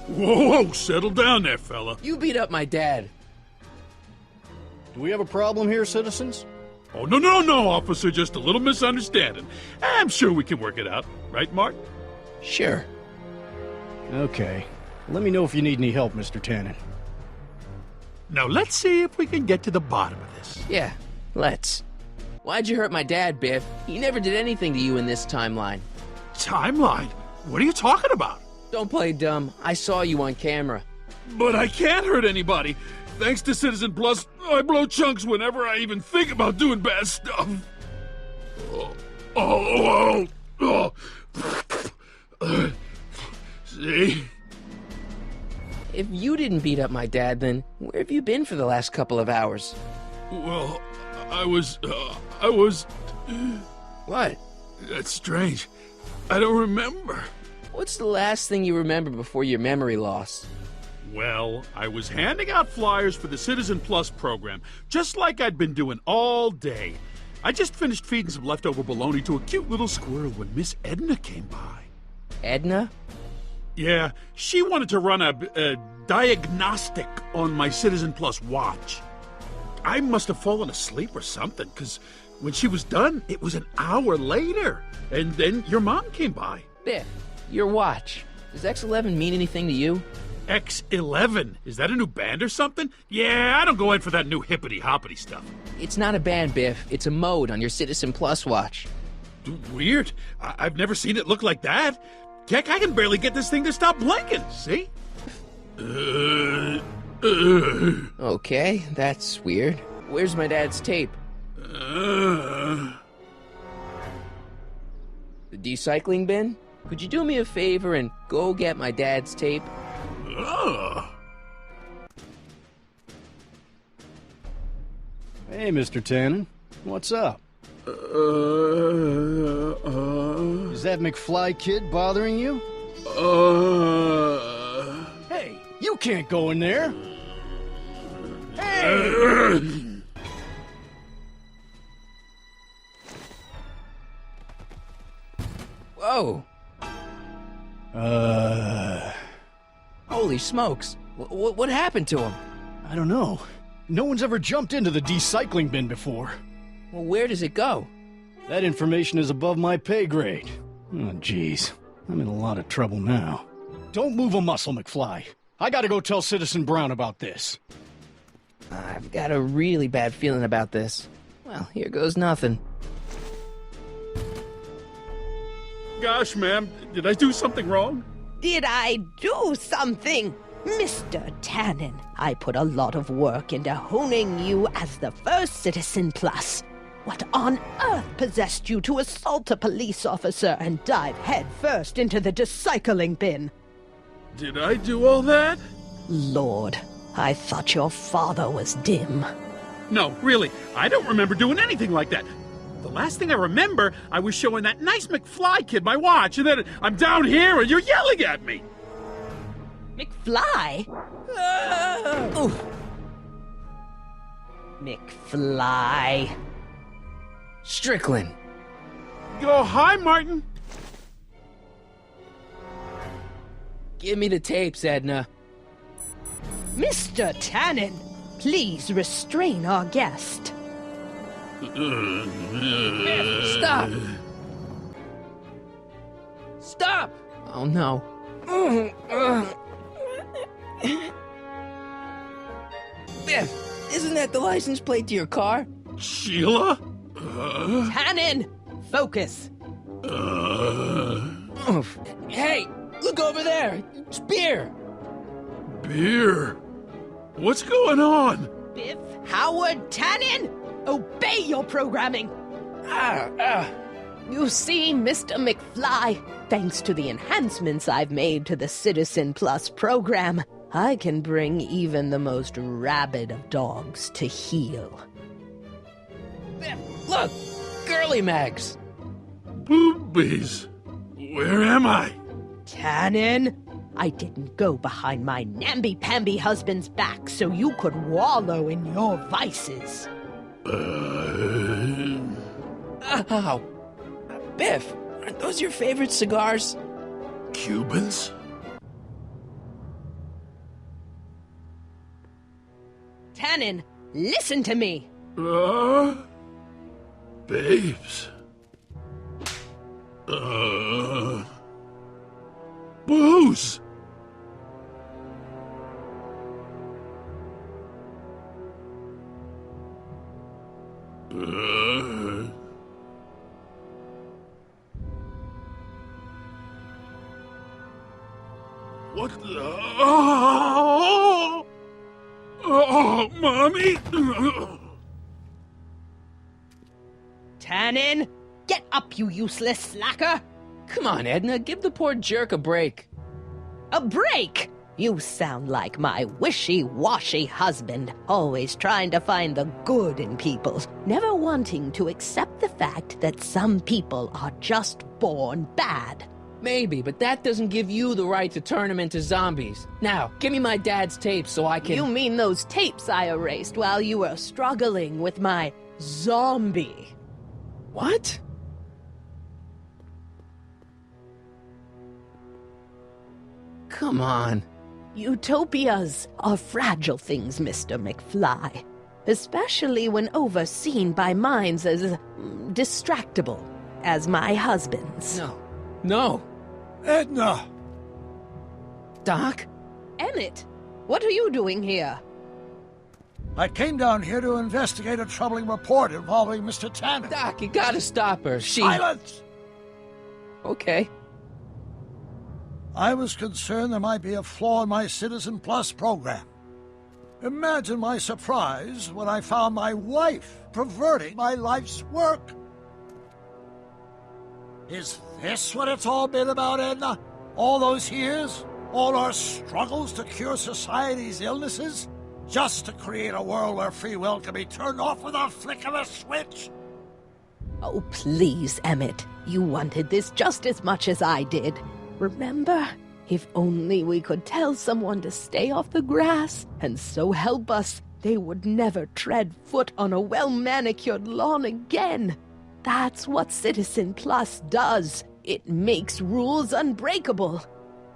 Whoa, settle down there, fella. You beat up my dad. Do we have a problem here, citizens? Oh, no, officer. Just a little misunderstanding. I'm sure we can work it out. Right, Martin? Sure. Okay. Let me know if you need any help, Mr. Tannen. Now let's see if we can get to the bottom of this. Yeah, let's. Why'd you hurt my dad, Biff? He never did anything to you in this timeline. Timeline? What are you talking about? Don't play dumb. I saw you on camera. But I can't hurt anybody. Thanks to Citizen Plus, I blow chunks whenever I even think about doing bad stuff. See? If you didn't beat up my dad, then where have you been for the last couple of hours? Well, I was... What? That's strange. I don't remember. What's the last thing you remember before your memory loss? Well, I was handing out flyers for the Citizen Plus program, just like I'd been doing all day. I just finished feeding some leftover bologna to a cute little squirrel when Miss Edna came by. Edna? Yeah, she wanted to run a diagnostic on my Citizen Plus watch. I must have fallen asleep or something, because when she was done, it was an hour later. And then your mom came by. Biff, your watch. Does X11 mean anything to you? X11? Is that a new band or something? Yeah, I don't go in for that new hippity-hoppity stuff. It's not a band, Biff. It's a mode on your Citizen Plus watch. Weird. I've never seen it look like that. Heck, I can barely get this thing to stop blinking, see? Okay, that's weird. Where's my dad's tape? The decycling bin? Could you do me a favor and go get my dad's tape? Hey, Mr. Tannen. What's up? Is that McFly kid bothering you? Hey, you can't go in there! Hey! Whoa! Holy smokes! What happened to him? I don't know. No one's ever jumped into the decycling bin before. Well, where does it go? That information is above my pay grade. Oh, jeez. I'm in a lot of trouble now. Don't move a muscle, McFly. I gotta go tell Citizen Brown about this. I've got a really bad feeling about this. Well, here goes nothing. Gosh, ma'am, did I do something wrong? Did I do something? Mr. Tannen, I put a lot of work into honing you as the first Citizen Plus. What on earth possessed you to assault a police officer and dive headfirst into the decycling bin? Did I do all that? Lord, I thought your father was dim. No, really, I don't remember doing anything like that. The last thing I remember, I was showing that nice McFly kid my watch, and then I'm down here and you're yelling at me. McFly? Oof. McFly. Strickland. Oh, hi, Martin. Give me the tapes, Edna. Mr. Tannen, please restrain our guest. Stop! Stop! Oh no. Biff, isn't that the license plate to your car? Sheila? Tannen, focus. Hey, look over there. It's beer. Beer? What's going on? Biff Howard Tannen, obey your programming. You see, Mr. McFly, thanks to the enhancements I've made to the Citizen Plus program, I can bring even the most rabid of dogs to heel. Look, girly mags. Boobies. Where am I? Tannen, I didn't go behind my namby-pamby husband's back so you could wallow in your vices. Ow. Biff, aren't those your favorite cigars? Cubans? Tannen, listen to me. Babes. Booze. What the... Oh, Mommy! Tannen, get up, you useless slacker! Come on, Edna, give the poor jerk a break. A break? You sound like my wishy-washy husband, always trying to find the good in people, never wanting to accept the fact that some people are just born bad. Maybe, but that doesn't give you the right to turn them into zombies. Now, give me my dad's tapes so I can... You mean those tapes I erased while you were struggling with my zombie? What? Come on. Utopias are fragile things, Mr. McFly. Especially when overseen by minds as distractible as my husband's. No. Edna! Doc? Emmett, what are you doing here? I came down here to investigate a troubling report involving Mr. Tannen. Doc, you gotta stop her. Silence! Okay. I was concerned there might be a flaw in my Citizen Plus program. Imagine my surprise when I found my wife perverting my life's work. Is this what it's all been about, Edna? All those years? All our struggles to cure society's illnesses? Just to create a world where free will can be turned off with a flick of a switch? Oh, please, Emmett. You wanted this just as much as I did. Remember? If only we could tell someone to stay off the grass, and so help us, they would never tread foot on a well-manicured lawn again. That's what Citizen Plus does. It makes rules unbreakable.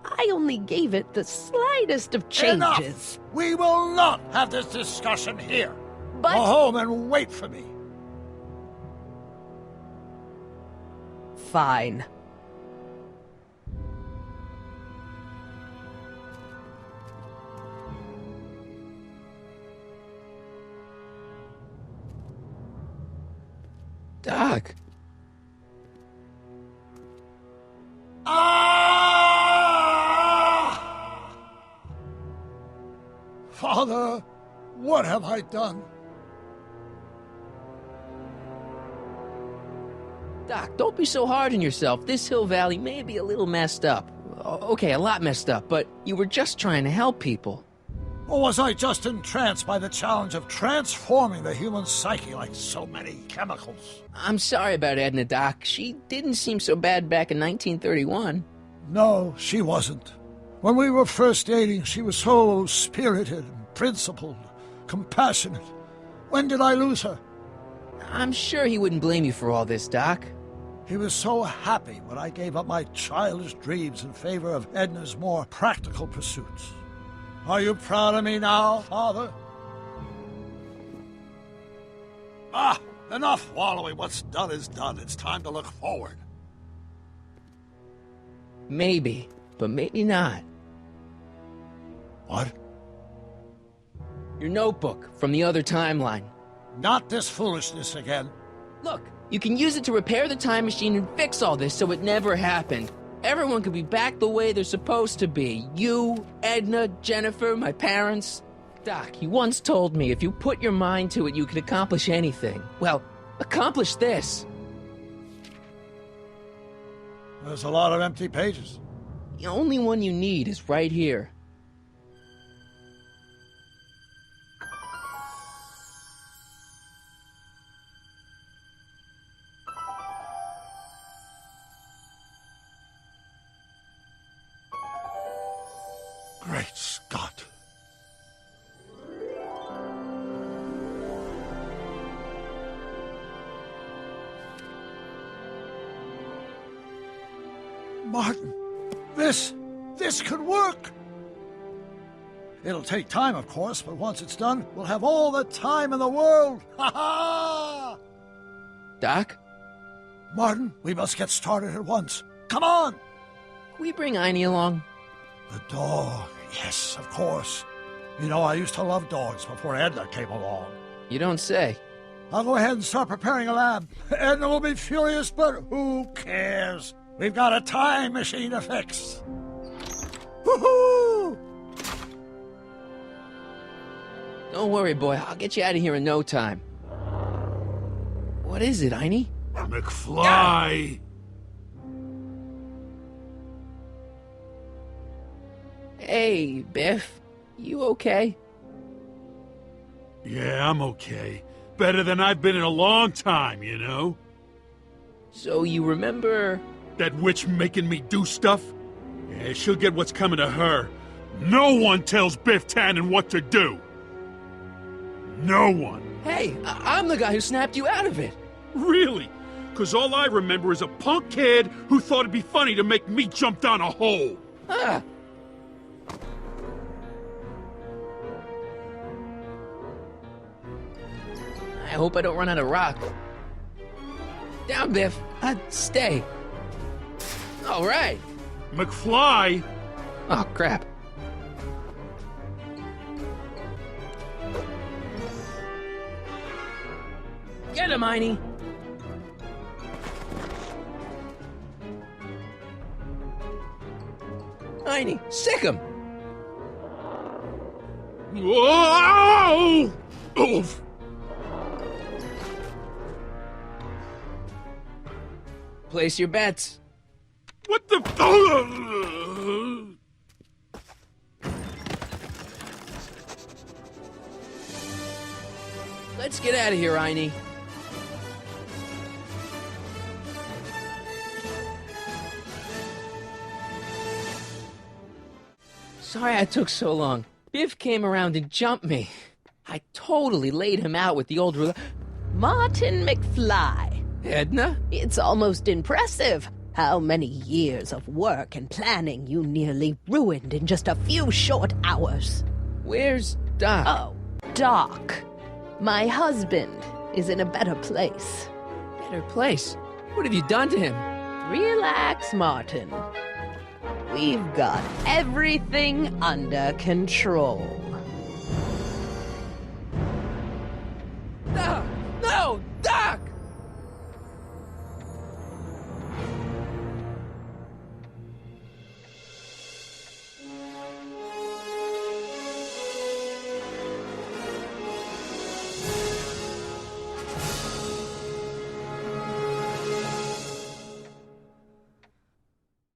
I only gave it the slightest of changes. Enough! We will not have this discussion here. But... Go home and wait for me. Fine. Doc. Father, what have I done? Doc, don't be so hard on yourself. This Hill Valley may be a little messed up. Okay, a lot messed up, but you were just trying to help people. Or was I just entranced by the challenge of transforming the human psyche like so many chemicals? I'm sorry about Edna, Doc. She didn't seem so bad back in 1931. No, she wasn't. When we were first dating, she was so spirited and principled, compassionate. When did I lose her? I'm sure he wouldn't blame you for all this, Doc. He was so happy when I gave up my childish dreams in favor of Edna's more practical pursuits. Are you proud of me now, Father? Enough wallowing. What's done is done. It's time to look forward. Maybe, but maybe not. What? Your notebook from the other timeline. Not this foolishness again. Look, you can use it to repair the time machine and fix all this so it never happened. Everyone could be back the way they're supposed to be. You, Edna, Jennifer, my parents. Doc, you once told me if you put your mind to it, you could accomplish anything. Well, accomplish this. There's a lot of empty pages. The only one you need is right here. Great Scott. Martin, this could work. It'll take time, of course, but once it's done, we'll have all the time in the world. Ha ha! Doc? Martin, we must get started at once. Come on! Can we bring Einie along? The dog. Yes, of course. You know, I used to love dogs before Edna came along. You don't say. I'll go ahead and start preparing a lab. Edna will be furious, but who cares? We've got a time machine to fix. Woohoo! Don't worry, boy. I'll get you out of here in no time. What is it, Einie? McFly! Hey, Biff. You okay? Yeah, I'm okay. Better than I've been in a long time, you know? So you remember... That witch making me do stuff? Yeah, she'll get what's coming to her. No one tells Biff Tannen what to do! No one! Hey, I'm the guy who snapped you out of it! Really? 'Cause all I remember is a punk kid who thought it'd be funny to make me jump down a hole! Ah! I hope I don't run out of rock. Down, Biff. Stay. All right. McFly! Oh, crap. Get him, Einie. Einie, sick him. Whoa! Oof! Place your bets. What the... Let's get out of here, Einie. Sorry I took so long. Biff came around and jumped me. I totally laid him out with the old ruler. Martin McFly. Edna? It's almost impressive how many years of work and planning you nearly ruined in just a few short hours. Where's Doc? Oh, Doc. My husband is in a better place. Better place? What have you done to him? Relax, Martin. We've got everything under control.